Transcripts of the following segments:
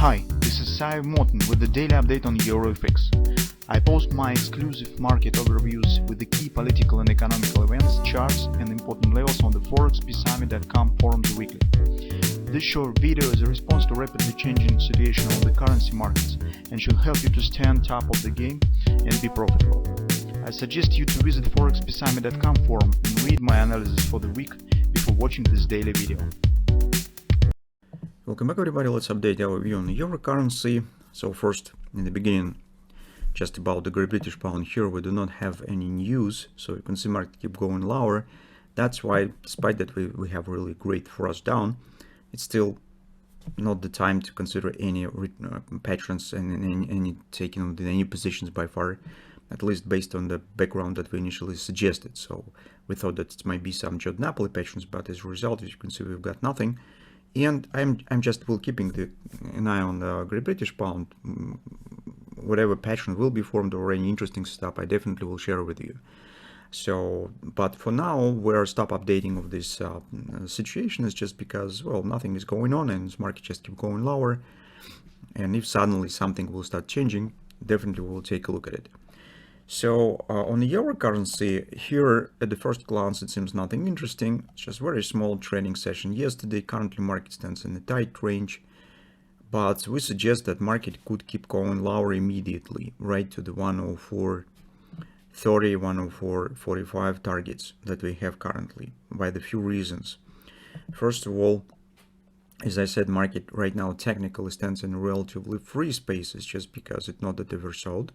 Hi, this is Sive Morten with the daily update on EuroFX. I post my exclusive market overviews with the key political and economical events, charts and important levels on the ForexPeaceArmy.com forums weekly. This short video is a response to rapidly changing situation on the currency markets and should help you to stay on top of the game and be profitable. I suggest you to visit ForexPeaceArmy.com forum and read my analysis for the week before watching this daily video. Welcome back everybody, let's update our view on the euro currency. So first, in the beginning, just about the Great British pound here, we do not have any news, so you can see market keep going lower. That's why, despite that we have really great thrust down, it's still not the time to consider any patterns and any taking on any positions by far, at least based on the background that we initially suggested. So we thought that it might be some Jod Napoli patterns, but as a result, as you can see, we've got nothing. And I'm just keeping an eye on the Great British pound. Whatever pattern will be formed or any interesting stuff, I definitely will share with you. So, but for now, we're stop updating of this situation is just because, well, nothing is going on and this market just keep going lower. And if suddenly something will start changing, definitely we'll take a look at it. So on the euro currency here, at the first glance, it seems nothing interesting. It's just very small trading session yesterday. Currently market stands in a tight range, but we suggest that market could keep going lower immediately, right to the 104.30, 104.45 targets that we have currently, by the few reasons. First of all, as I said, market right now technically stands in a relatively free spaces just because it's not that oversold.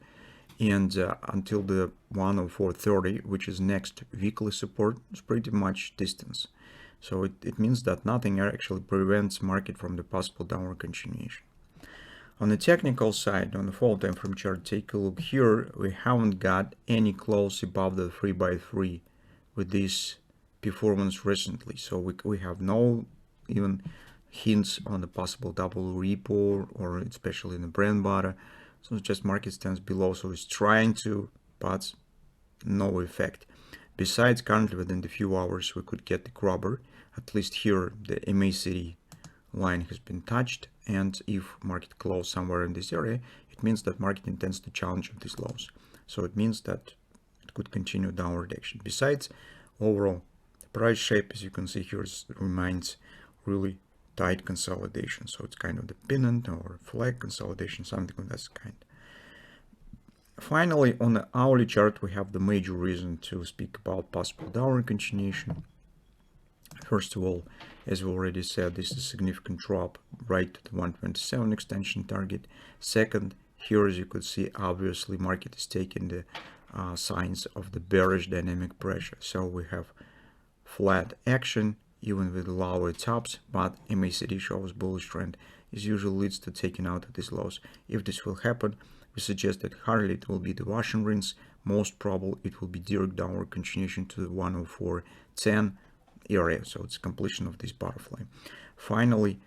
And until the 104.30, which is next weekly support, is pretty much distance. So it means that nothing actually prevents market from the possible downward continuation. On the technical side, on the fall time frame chart, take a look here. We haven't got any close above the 3x3 with this performance recently. So we have no even hints on the possible double repo or especially in the Brent butter. So it's just market stands below, so it's trying to, but no effect. Besides, currently within the few hours we could get the grubber. At least here the MACD line has been touched, and if market close somewhere in this area, it means that market intends to challenge these lows. So it means that it could continue downward action. Besides, overall the price shape, as you can see here, remains really tight consolidation, so it's kind of the pennant or flag consolidation, something of that kind. Finally, on the hourly chart, we have the major reason to speak about possible downward continuation. First of all, as we already said, this is a significant drop right to the 127 extension target. Second, here as you could see, obviously market is taking the signs of the bearish dynamic pressure. So we have flat action even with lower tops, but MACD shows bullish trend. This usually leads to taking out of these lows. If this will happen, we suggest that hardly it will be the Russian rinse. Most probable it will be direct downward continuation to the 104.10 area. So it's completion of this butterfly. Finally,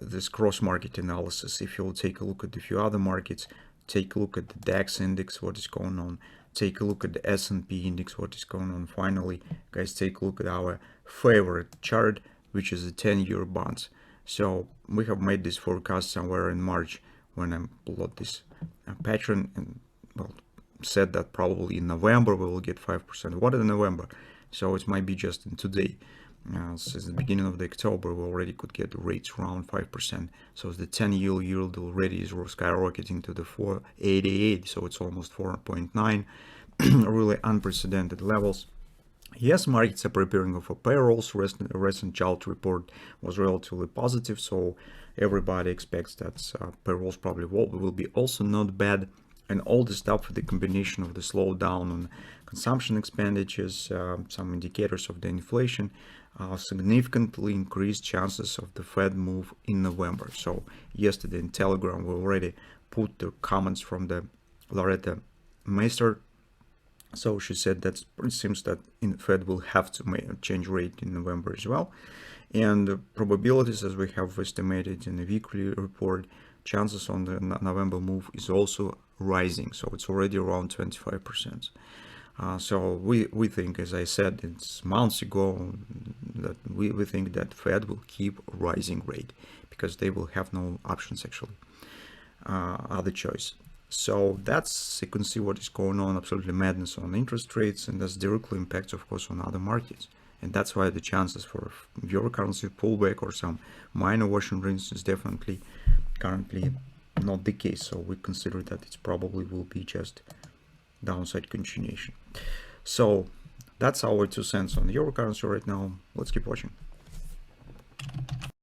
this cross market analysis. If you'll take a look at a few other markets, take a look at the DAX index, what is going on. Take a look at the S&P index, what is going on. Finally, guys, take a look at our favorite chart, which is the 10-year bonds. So we have made this forecast somewhere in March when I plot this pattern, and well, said that probably in November we will get 5%. What in November? So it might be just in today. Since the beginning of the October, we already could get the rates around 5%. So the 10-year yield already is skyrocketing to the 4.88, so it's almost 4.9. Really unprecedented levels. Yes, markets are preparing for payrolls. Recent job report was relatively positive, so everybody expects that payrolls probably will be also not bad. And all the stuff with the combination of the slowdown on consumption expenditures, some indicators of the inflation, significantly increased chances of the Fed move in November. So yesterday in Telegram, we already put the comments from the Loretta Meister. So she said that it seems that in Fed will have to change rate in November as well. And the probabilities, as we have estimated in the weekly report, chances on the November move is also rising. So it's already around 25%. So we think, as I said, it's months ago, that we think that Fed will keep rising rate because they will have no options actually, other choice. So that's, you can see what is going on, absolutely madness on interest rates, and that's directly impacts, of course, on other markets. And that's why the chances for euro currency pullback or some minor washing rinse is definitely currently not the case. So we consider that it probably will be just downside continuation. So that's our 2 cents on euro currency right now. Let's keep watching.